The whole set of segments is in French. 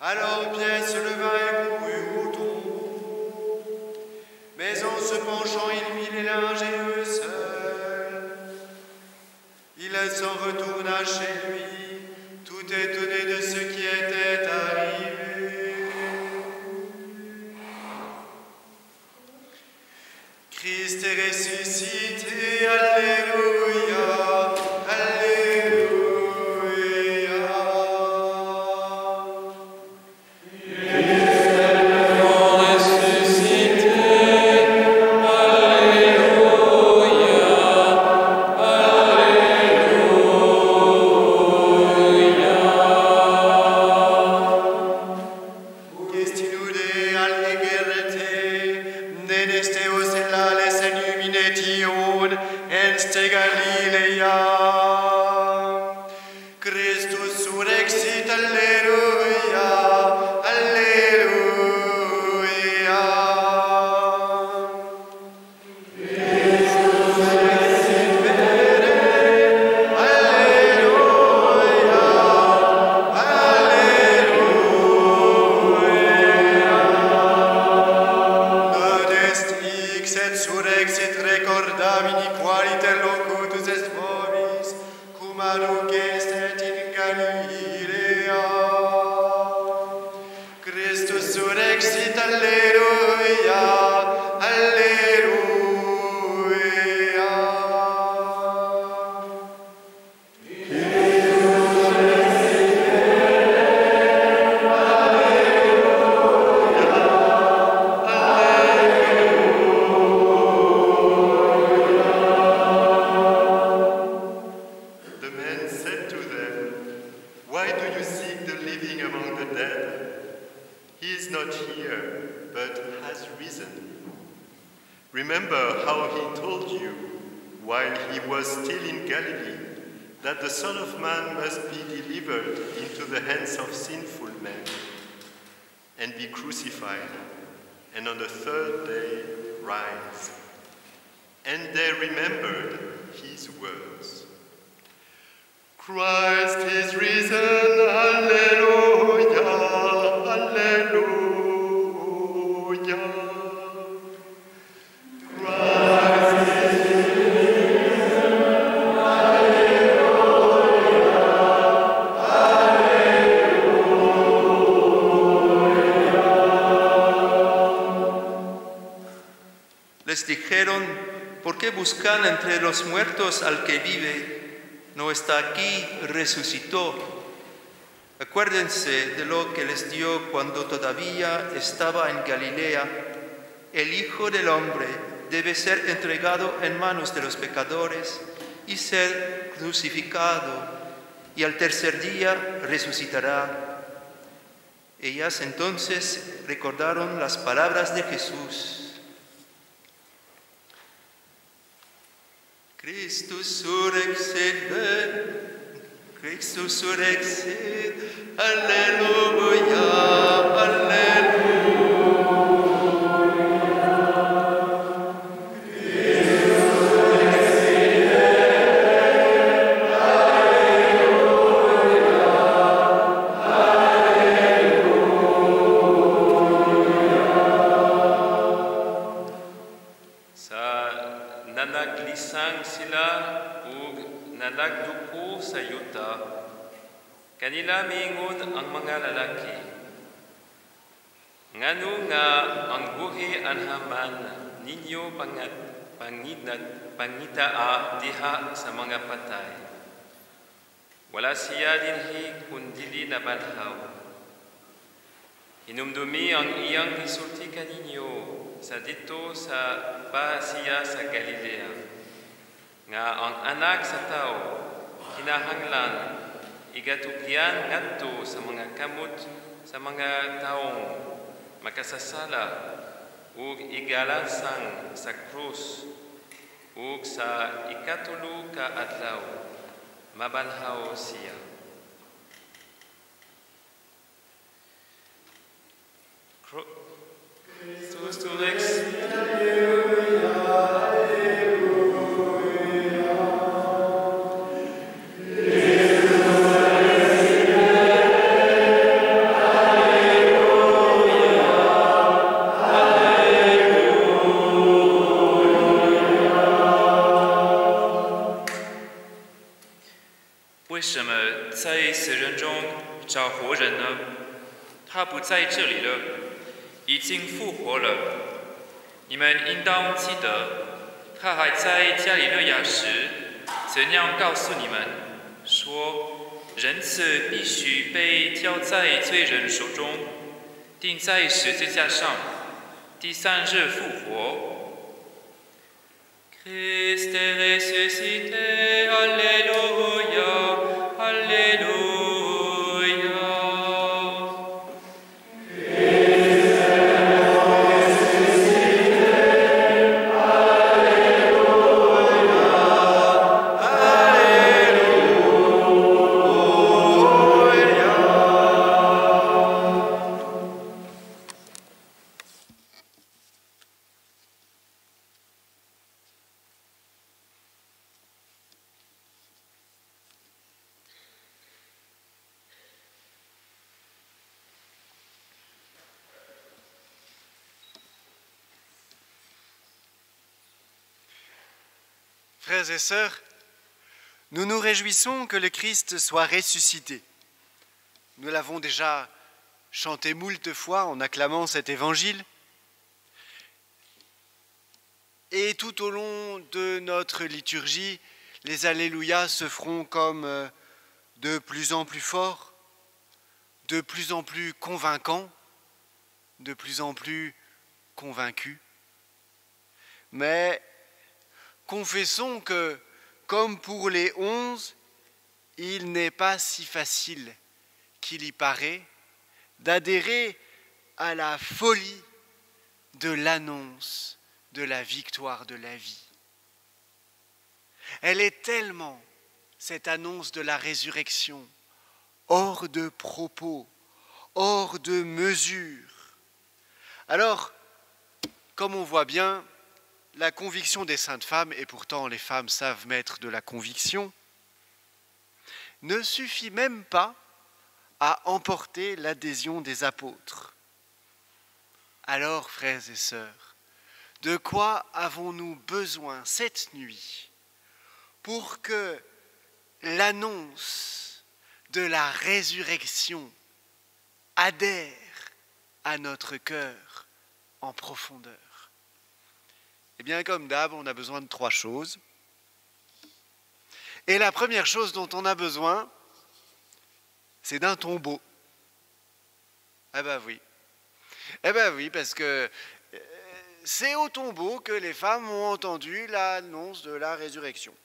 Alors Pierre se leva et courut au tombeau. Mais Christ est ressuscité, Alléluia, Alléluia. Remember how he told you, while he was still in Galilee, that the Son of Man must be delivered into the hands of sinful men and be crucified, and on the third day rise. And they remembered his words. Christ is risen, Alleluia, Alleluia. Les dijeron, ¿por qué buscan entre los muertos al que vive? No está aquí, resucitó. Acuérdense de lo que les dio cuando todavía estaba en Galilea. El Hijo del Hombre debe ser entregado en manos de los pecadores y ser crucificado, y al tercer día resucitará. Ellas entonces recordaron las palabras de Jesús. Christus surrexit, Alleluia, Alleluia. Nagduko sa yuta, kanila mingon ang mga lalaki. Ngano nga ang buhi anhaman ninyo pangitaa diha sa mga patay. Wala siya dinhi kundili na banhaw. Hinumdumi ang iyang gisulti kaninyo sa dito sa Basiya sa Galilea. Nga ang anak sa tao, kinahanglan, igatugyan ngadto sa mga kamot sa mga taong makasasala ug igalasang sa krus ug sa ikatulo ka adlaw, mabanhaw siya. Christus surrexit. 你们应当记得，他还在加利勒亚时，怎样告诉你们，说人子必须被交在罪人手中，钉在十字架上，第3日复活。Christ est ressuscité, Alléluia, Alléluia. Frères et sœurs, nous nous réjouissons que le Christ soit ressuscité. Nous l'avons déjà chanté moult fois en acclamant cet évangile. Et tout au long de notre liturgie, les Alléluia se feront comme de plus en plus forts, de plus en plus convaincants, de plus en plus convaincus. Mais confessons que, comme pour les 11, il n'est pas si facile qu'il y paraît d'adhérer à la folie de l'annonce de la victoire de la vie. Elle est tellement, cette annonce de la résurrection, hors de propos, hors de mesure. Alors, comme on voit bien, la conviction des saintes femmes, et pourtant les femmes savent mettre de la conviction, ne suffit même pas à emporter l'adhésion des apôtres. Alors, frères et sœurs, de quoi avons-nous besoin cette nuit pour que l'annonce de la résurrection adhère à notre cœur en profondeur? Eh bien, comme d'hab, on a besoin de 3 choses. Et la première chose dont on a besoin, c'est d'un tombeau. Eh ben oui. Eh ben oui, parce que c'est au tombeau que les femmes ont entendu l'annonce de la résurrection.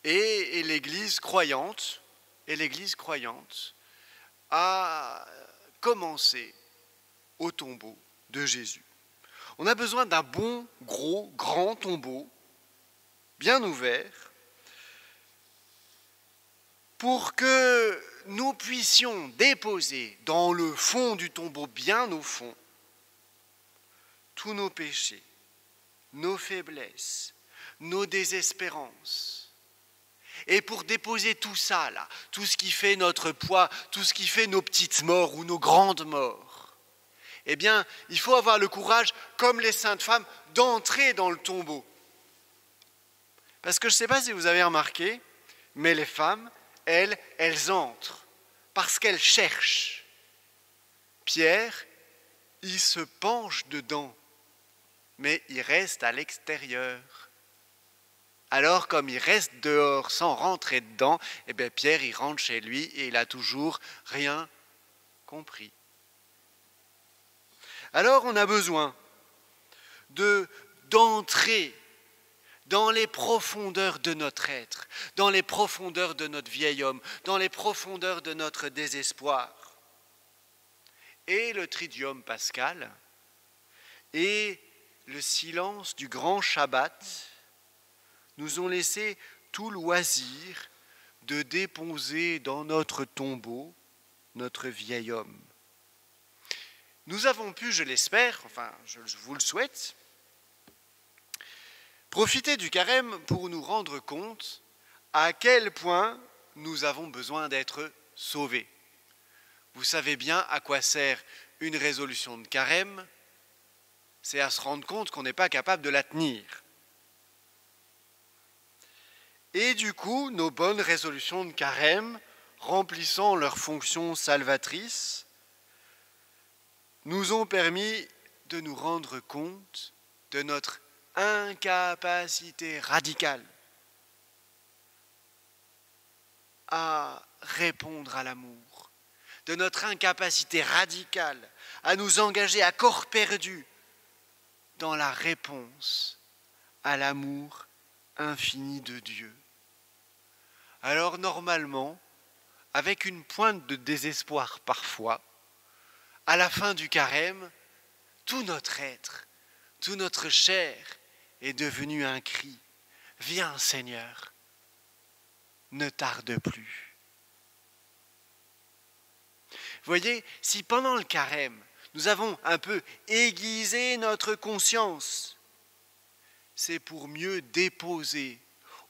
Et l'Église croyante a commencé au tombeau de Jésus. On a besoin d'un bon, gros, grand tombeau, bien ouvert, pour que nous puissions déposer dans le fond du tombeau, bien au fond, tous nos péchés, nos faiblesses, nos désespérances. Et pour déposer tout ça, là, tout ce qui fait notre poids, tout ce qui fait nos petites morts ou nos grandes morts, eh bien, il faut avoir le courage, comme les saintes femmes, d'entrer dans le tombeau. Parce que je ne sais pas si vous avez remarqué, mais les femmes, elles entrent parce qu'elles cherchent. Pierre, il se penche dedans, mais il reste à l'extérieur. Alors, comme il reste dehors sans rentrer dedans, eh bien, Pierre, il rentre chez lui et il n'a toujours rien compris. Alors on a besoin d'entrer dans les profondeurs de notre être, dans les profondeurs de notre vieil homme, dans les profondeurs de notre désespoir. Et le Triduum pascal et le silence du grand Shabbat nous ont laissé tout loisir de déposer dans notre tombeau notre vieil homme. Nous avons pu, je l'espère, enfin je vous le souhaite, profiter du carême pour nous rendre compte à quel point nous avons besoin d'être sauvés. Vous savez bien à quoi sert une résolution de carême, c'est à se rendre compte qu'on n'est pas capable de la tenir. Et du coup, nos bonnes résolutions de carême, remplissant leur fonction salvatrice, nous ont permis de nous rendre compte de notre incapacité radicale à répondre à l'amour, de notre incapacité radicale à nous engager à corps perdu dans la réponse à l'amour infini de Dieu. Alors normalement, avec une pointe de désespoir parfois, à la fin du carême, tout notre être, tout notre chair est devenu un cri. Viens Seigneur, ne tarde plus. Voyez, si pendant le carême, nous avons un peu aiguisé notre conscience, c'est pour mieux déposer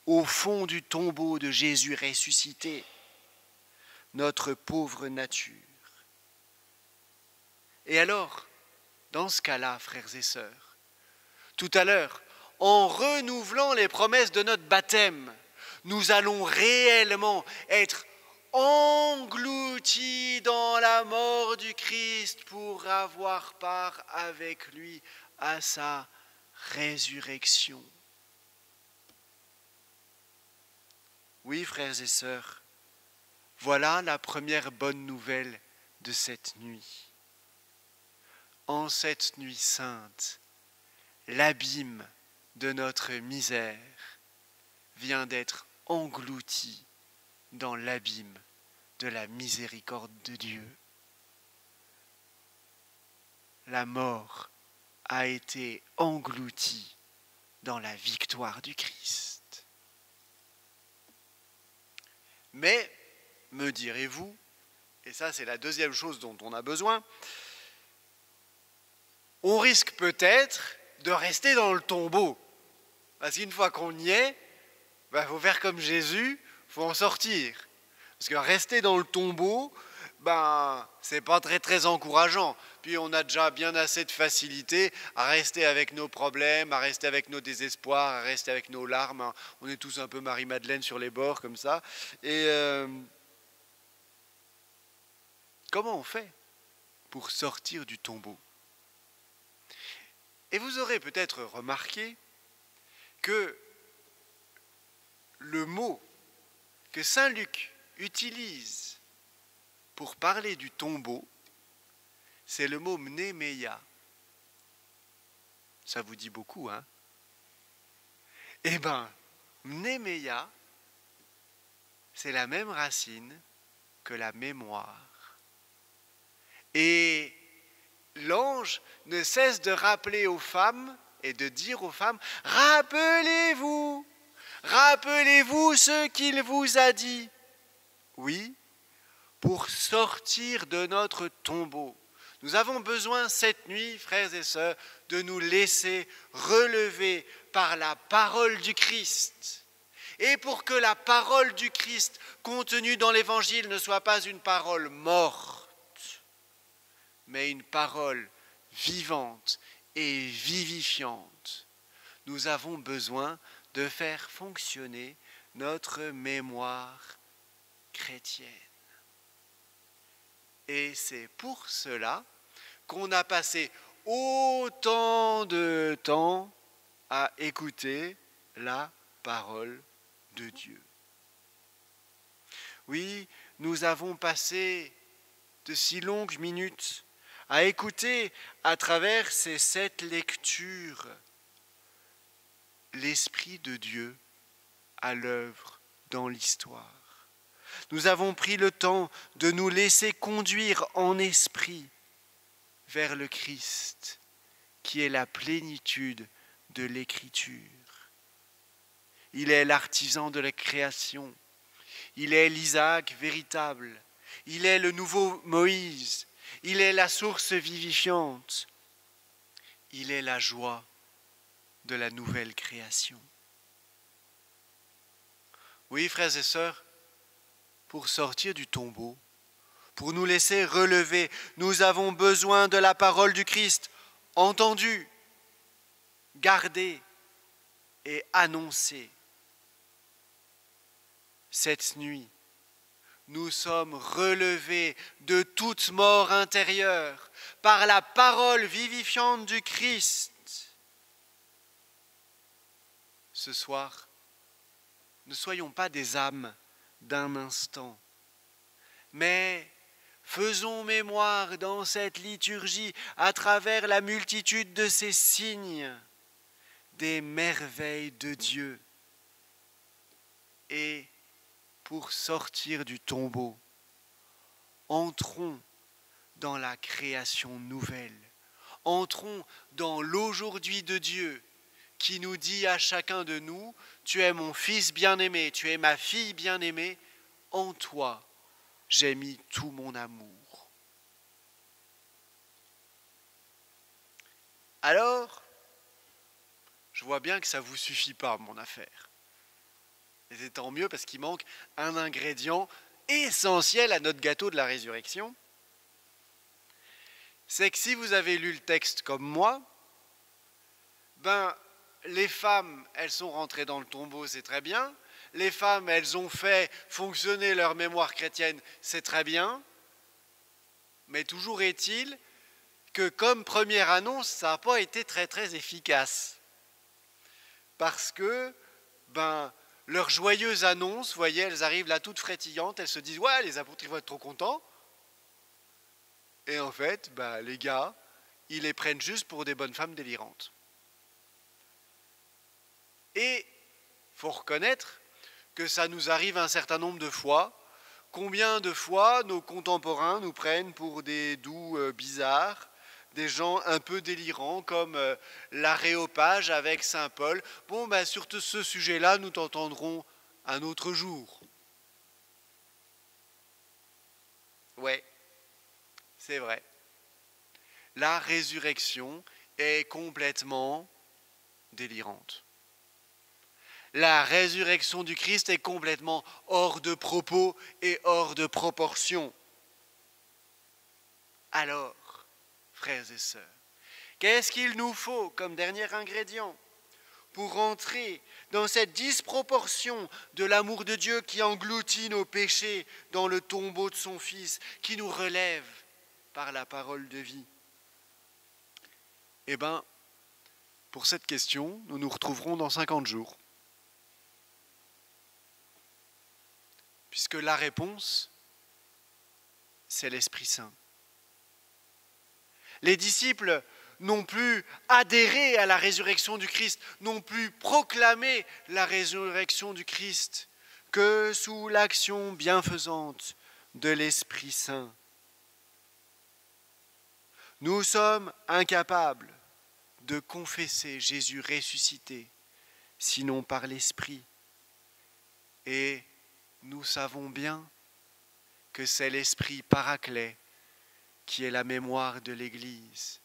au fond du tombeau de Jésus ressuscité notre pauvre nature. Et alors, dans ce cas-là, frères et sœurs, tout à l'heure, en renouvelant les promesses de notre baptême, nous allons réellement être engloutis dans la mort du Christ pour avoir part avec lui à sa résurrection. Oui, frères et sœurs, voilà la première bonne nouvelle de cette nuit. En cette nuit sainte, l'abîme de notre misère vient d'être englouti dans l'abîme de la miséricorde de Dieu. La mort a été engloutie dans la victoire du Christ. Mais, me direz-vous, et ça c'est la deuxième chose dont on a besoin, on risque peut-être de rester dans le tombeau. Parce qu'une fois qu'on y est, faut faire comme Jésus, il faut en sortir. Parce que rester dans le tombeau, c'est pas très encourageant. Puis on a déjà bien assez de facilité à rester avec nos problèmes, à rester avec nos désespoirs, à rester avec nos larmes. On est tous un peu Marie-Madeleine sur les bords comme ça. Et comment on fait pour sortir du tombeau ? Et vous aurez peut-être remarqué que le mot que saint Luc utilise pour parler du tombeau, c'est le mot mnéméia. Ça vous dit beaucoup, hein ? Eh bien, mnéméia, c'est la même racine que la mémoire. Et l'ange ne cesse de rappeler aux femmes et de dire aux femmes, rappelez-vous ce qu'il vous a dit. Oui, pour sortir de notre tombeau. Nous avons besoin cette nuit, frères et sœurs, de nous laisser relever par la parole du Christ. Et pour que la parole du Christ contenue dans l'Évangile ne soit pas une parole morte, mais une parole vivante et vivifiante, nous avons besoin de faire fonctionner notre mémoire chrétienne. Et c'est pour cela qu'on a passé autant de temps à écouter la parole de Dieu. Oui, nous avons passé de si longues minutes à écouter à travers ces 7 lectures l'Esprit de Dieu à l'œuvre dans l'histoire. Nous avons pris le temps de nous laisser conduire en esprit vers le Christ, qui est la plénitude de l'Écriture. Il est l'artisan de la création, il est l'Isaac véritable, il est le nouveau Moïse, il est la source vivifiante, il est la joie de la nouvelle création. Oui, frères et sœurs, pour sortir du tombeau, pour nous laisser relever, nous avons besoin de la parole du Christ, entendue, gardée et annoncée. Cette nuit, nous sommes relevés de toute mort intérieure par la parole vivifiante du Christ. Ce soir, ne soyons pas des âmes d'un instant, mais faisons mémoire dans cette liturgie, à travers la multitude de ces signes, des merveilles de Dieu. Et pour sortir du tombeau, entrons dans la création nouvelle. Entrons dans l'aujourd'hui de Dieu qui nous dit à chacun de nous, tu es mon fils bien-aimé, tu es ma fille bien-aimée, en toi j'ai mis tout mon amour. Alors, je vois bien que ça ne vous suffit pas, mon affaire. Et c'est tant mieux parce qu'il manque un ingrédient essentiel à notre gâteau de la résurrection. C'est que si vous avez lu le texte comme moi, les femmes, elles sont rentrées dans le tombeau, c'est très bien. Les femmes, elles ont fait fonctionner leur mémoire chrétienne, c'est très bien. Mais toujours est-il que comme première annonce, ça n'a pas été très très efficace. Parce que, leur joyeuse annonce, vous voyez, elles arrivent là toutes frétillantes, elles se disent « Ouais, les apôtres, ils vont être trop contents ». Et en fait, les gars, ils les prennent juste pour des bonnes femmes délirantes. Et il faut reconnaître que ça nous arrive un certain nombre de fois. Combien de fois nos contemporains nous prennent pour des doux bizarres, des gens un peu délirants comme l'Aréopage avec Saint Paul. Bon, sur ce sujet-là, nous t'entendrons un autre jour. Ouais, c'est vrai. La résurrection est complètement délirante. La résurrection du Christ est complètement hors de propos et hors de proportion. Alors, frères et sœurs, qu'est-ce qu'il nous faut comme dernier ingrédient pour entrer dans cette disproportion de l'amour de Dieu qui engloutit nos péchés dans le tombeau de son Fils, qui nous relève par la parole de vie? Eh bien, pour cette question, nous nous retrouverons dans 50 jours. Puisque la réponse, c'est l'Esprit Saint. Les disciples n'ont plus adhéré à la résurrection du Christ, n'ont plus proclamé la résurrection du Christ que sous l'action bienfaisante de l'Esprit Saint. Nous sommes incapables de confesser Jésus ressuscité, sinon par l'Esprit. Et nous savons bien que c'est l'Esprit Paraclet qui est la mémoire de l'Église.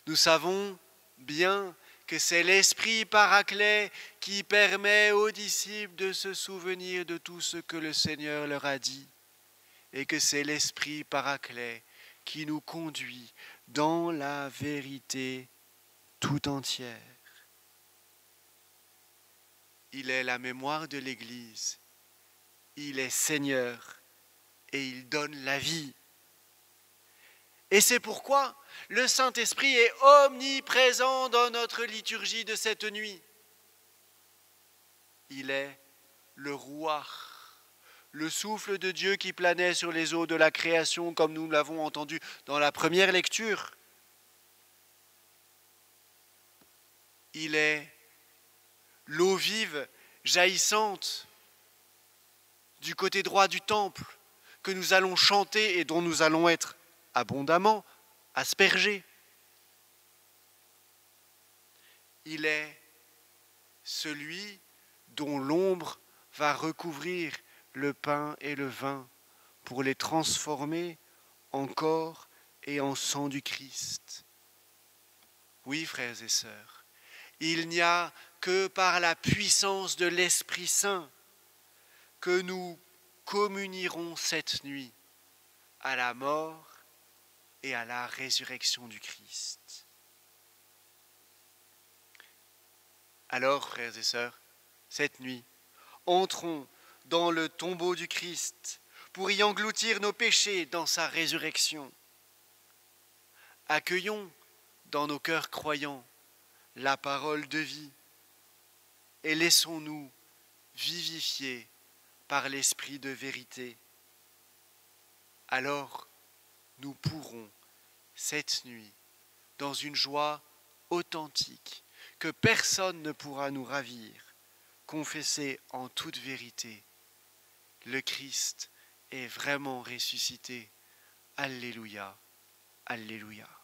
Nous savons bien que c'est l'Esprit Paraclet qui permet aux disciples de se souvenir de tout ce que le Seigneur leur a dit, et que c'est l'Esprit Paraclet qui nous conduit dans la vérité tout entière. Il est la mémoire de l'Église. Il est Seigneur et il donne la vie. Et c'est pourquoi le Saint-Esprit est omniprésent dans notre liturgie de cette nuit. Il est le Rouach, le souffle de Dieu qui planait sur les eaux de la création, comme nous l'avons entendu dans la première lecture. Il est l'eau vive, jaillissante, du côté droit du temple, que nous allons chanter et dont nous allons être abondamment aspergés. Il est celui dont l'ombre va recouvrir le pain et le vin pour les transformer en corps et en sang du Christ. Oui, frères et sœurs, il n'y a que par la puissance de l'Esprit Saint que nous communierons cette nuit à la mort et à la résurrection du Christ. Alors, frères et sœurs, cette nuit, entrons dans le tombeau du Christ pour y engloutir nos péchés dans sa résurrection. accueillons dans nos cœurs croyants la parole de vie et laissons-nous vivifier par l'esprit de vérité. Alors, nous pourrons, cette nuit, dans une joie authentique que personne ne pourra nous ravir, confesser en toute vérité: le Christ est vraiment ressuscité. Alléluia, Alléluia.